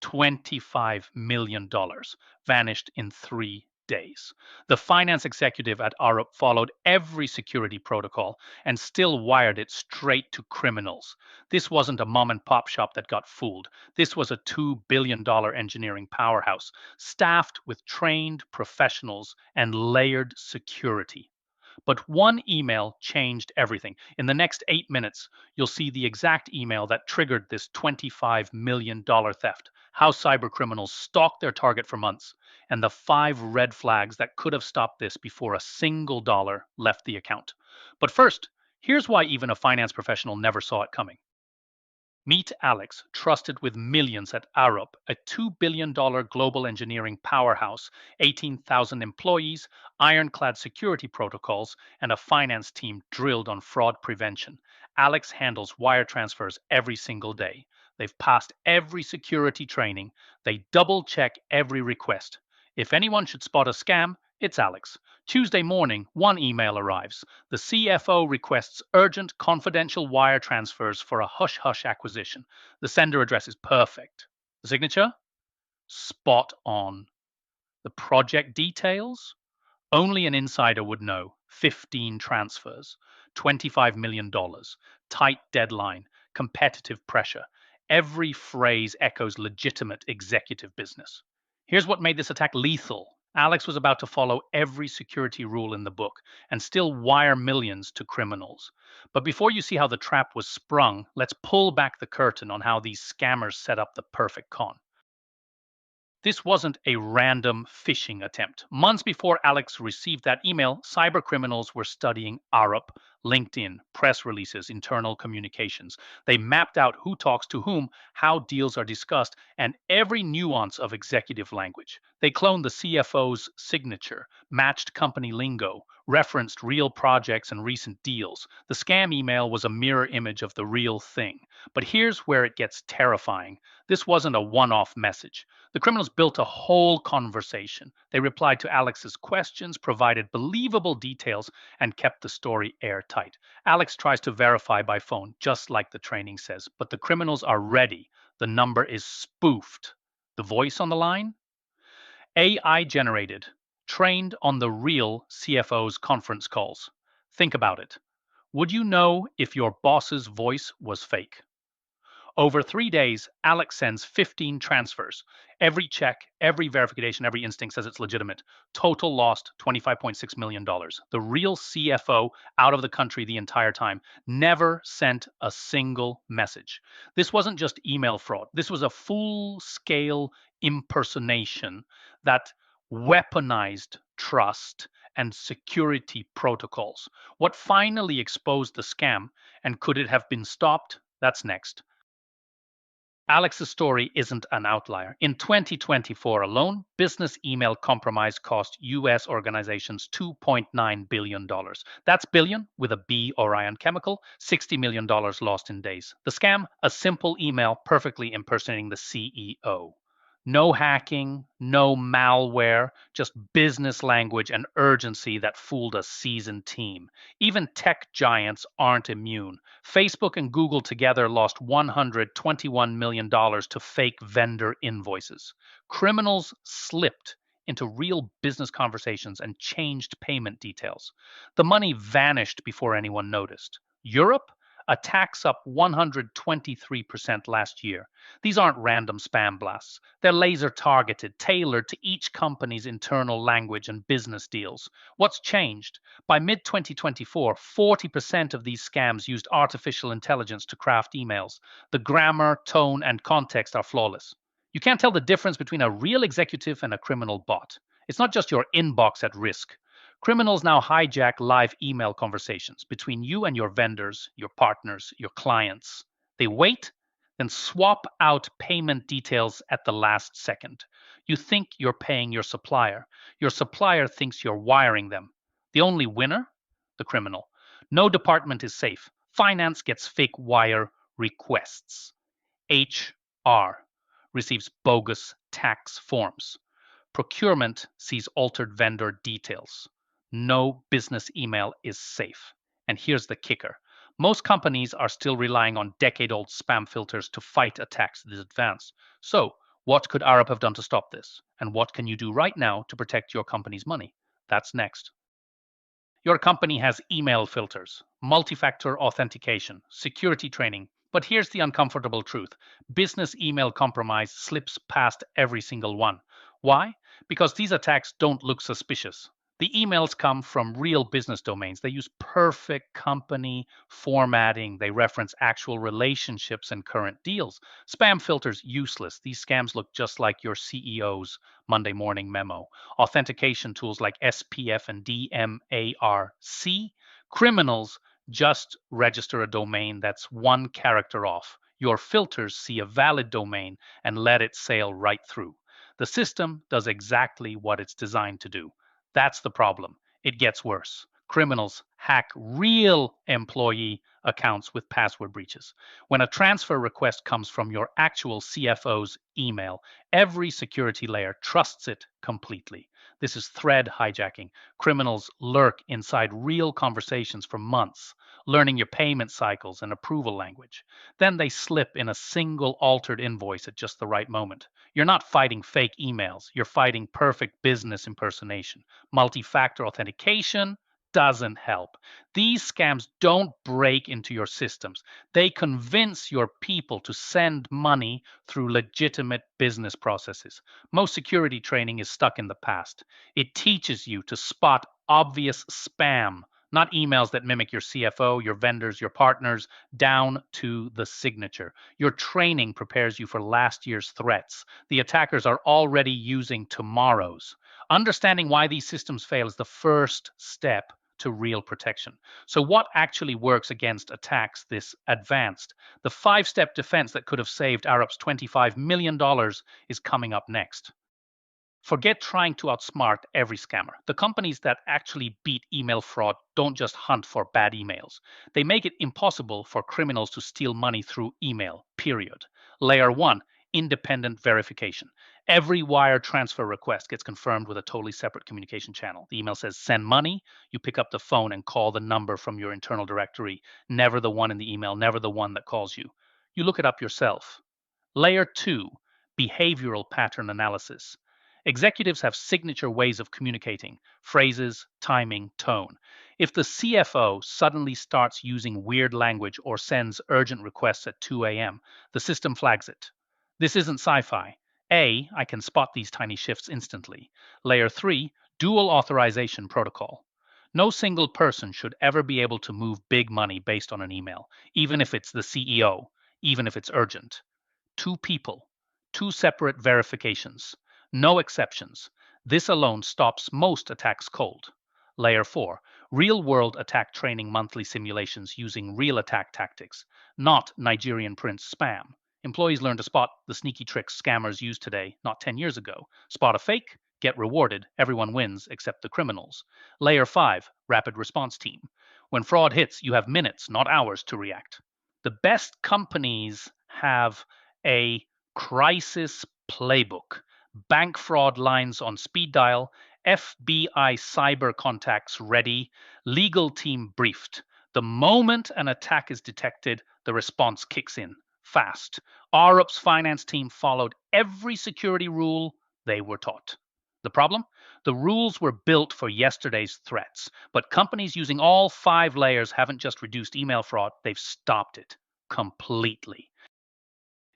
$25 million vanished in 3 days. The finance executive at Arup followed every security protocol and still wired it straight to criminals. This wasn't a mom and pop shop that got fooled. This was a $2 billion engineering powerhouse, staffed with trained professionals and layered security. But one email changed everything. In the next 8 minutes, you'll see the exact email that triggered this $25 million theft, how cybercriminals stalked their target for months, and the 5 red flags that could have stopped this before a single dollar left the account. But first, here's why even a finance professional never saw it coming. Meet Alex, trusted with millions at Arup, a $2 billion global engineering powerhouse, 18,000 employees, ironclad security protocols, and a finance team drilled on fraud prevention. Alex handles wire transfers every single day. They've passed every security training. They double check every request. If anyone should spot a scam, it's Alex. Tuesday morning, one email arrives. The CFO requests urgent confidential wire transfers for a hush-hush acquisition. The sender address is perfect. The signature? Spot on. The project details? Only an insider would know. 15 transfers, $25 million, tight deadline, competitive pressure. Every phrase echoes legitimate executive business. Here's what made this attack lethal. Alex was about to follow every security rule in the book and still wire millions to criminals. But before you see how the trap was sprung, let's pull back the curtain on how these scammers set up the perfect con. This wasn't a random phishing attempt. Months before Alex received that email, cybercriminals were studying Arup, LinkedIn, press releases, internal communications. They mapped out who talks to whom, how deals are discussed, and every nuance of executive language. They cloned the CFO's signature, matched company lingo, referenced real projects and recent deals. The scam email was a mirror image of the real thing. But here's where it gets terrifying. This wasn't a one-off message. The criminals built a whole conversation. They replied to Alex's questions, provided believable details, and kept the story airtight. Alex tries to verify by phone, just like the training says, but the criminals are ready. The number is spoofed. The voice on the line? AI generated, trained on the real CFO's conference calls. Think about it. Would you know if your boss's voice was fake? Over 3 days, Alex sends 15 transfers. Every check, every verification, every instinct says it's legitimate. Total lost $25.6 million. The real CFO out of the country the entire time, never sent a single message. This wasn't just email fraud. This was a full-scale impersonation that weaponized trust and security protocols. What finally exposed the scam, and could it have been stopped? That's next. Alex's story isn't an outlier. In 2024 alone, business email compromise cost US organizations $2.9 billion. That's billion with a B Orion chemical, $60 million lost in days. The scam, a simple email perfectly impersonating the CEO. No hacking, no malware, just business language and urgency that fooled a seasoned team. Even tech giants aren't immune. Facebook and Google together lost $121 million to fake vendor invoices. Criminals slipped into real business conversations and changed payment details. The money vanished before anyone noticed. Europe? Attacks up 123% last year. These aren't random spam blasts. They're laser targeted, tailored to each company's internal language and business deals. What's changed? By mid-2024, 40% of these scams used artificial intelligence to craft emails. The grammar, tone, and context are flawless. You can't tell the difference between a real executive and a criminal bot. It's not just your inbox at risk. Criminals now hijack live email conversations between you and your vendors, your partners, your clients. They wait, then swap out payment details at the last second. You think you're paying your supplier. Your supplier thinks you're wiring them. The only winner? The criminal. No department is safe. Finance gets fake wire requests. HR receives bogus tax forms. Procurement sees altered vendor details. No business email is safe. And here's the kicker. Most companies are still relying on decade-old spam filters to fight attacks this advanced. So, What could Arup have done to stop this? And what can you do right now to protect your company's money? That's next. Your company has email filters, multi-factor authentication, security training. But here's the uncomfortable truth. Business email compromise slips past every single one. Why? Because these attacks don't look suspicious. The emails come from real business domains. They use perfect company formatting. They reference actual relationships and current deals. Spam filters useless. These scams look just like your CEO's Monday morning memo. Authentication tools like SPF and DMARC. Criminals just register a domain that's one character off. Your filters see a valid domain and let it sail right through. The system does exactly what it's designed to do. That's the problem. It gets worse. Criminals hack real employee accounts with password breaches. When a transfer request comes from your actual CFO's email, every security layer trusts it completely. This is thread hijacking. Criminals lurk inside real conversations for months, learning your payment cycles and approval language. Then they slip in a single altered invoice at just the right moment. You're not fighting fake emails, you're fighting perfect business impersonation. Multi factor authentication doesn't help. These scams don't break into your systems. They convince your people to send money through legitimate business processes. Most security training is stuck in the past. It teaches you to spot obvious spam, not emails that mimic your CFO, your vendors, your partners, down to the signature. Your training prepares you for last year's threats. The attackers are already using tomorrow's. Understanding why these systems fail is the first step to real protection. So, what actually works against attacks this advanced? The 5-step defense that could have saved Arup's $25 million is coming up next. Forget trying to outsmart every scammer. The companies that actually beat email fraud don't just hunt for bad emails. They make it impossible for criminals to steal money through email, period. Layer 1, independent verification. Every wire transfer request gets confirmed with a totally separate communication channel. The email says send money. You pick up the phone and call the number from your internal directory, never the one in the email, never the one that calls you. You look it up yourself. Layer 2, behavioral pattern analysis. Executives have signature ways of communicating, phrases, timing, tone. If the CFO suddenly starts using weird language or sends urgent requests at 2 a.m., the system flags it. This isn't sci-fi. I can spot these tiny shifts instantly. Layer 3, dual authorization protocol. No single person should ever be able to move big money based on an email, even if it's the CEO, even if it's urgent. Two people, two separate verifications, no exceptions. This alone stops most attacks cold. Layer 4, real world attack training monthly simulations using real attack tactics, not Nigerian prince spam. Employees learn to spot the sneaky tricks scammers use today, not 10 years ago. Spot a fake, get rewarded, everyone wins except the criminals. Layer 5, rapid response team. When fraud hits, you have minutes, not hours to react. The best companies have a crisis playbook, bank fraud lines on speed dial, FBI cyber contacts ready, legal team briefed. The moment an attack is detected, the response kicks in fast. Arup's finance team followed every security rule they were taught. The problem? The rules were built for yesterday's threats, but companies using all 5 layers haven't just reduced email fraud, they've stopped it completely.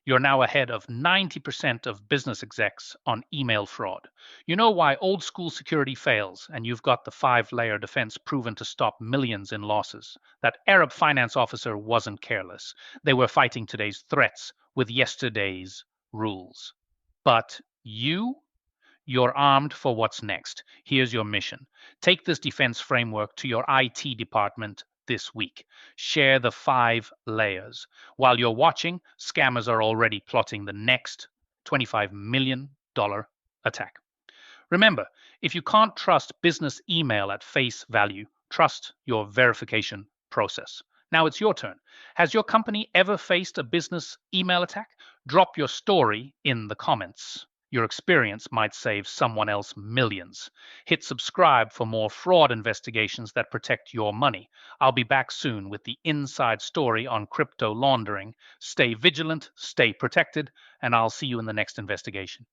You're now ahead of 90% of business execs on email fraud. You know why old school security fails, and you've got the 5-layer defense proven to stop millions in losses. That Arab finance officer wasn't careless. They were fighting today's threats with yesterday's rules. But you're armed for what's next. Here's your mission. Take this defense framework to your IT department this week. Share the 5 layers. While you're watching, scammers are already plotting the next $25 million attack. Remember, if you can't trust business email at face value, trust your verification process. Now it's your turn. Has your company ever faced a business email attack? Drop your story in the comments. Your experience might save someone else millions. Hit subscribe for more fraud investigations that protect your money. I'll be back soon with the inside story on crypto laundering. Stay vigilant, stay protected, and I'll see you in the next investigation.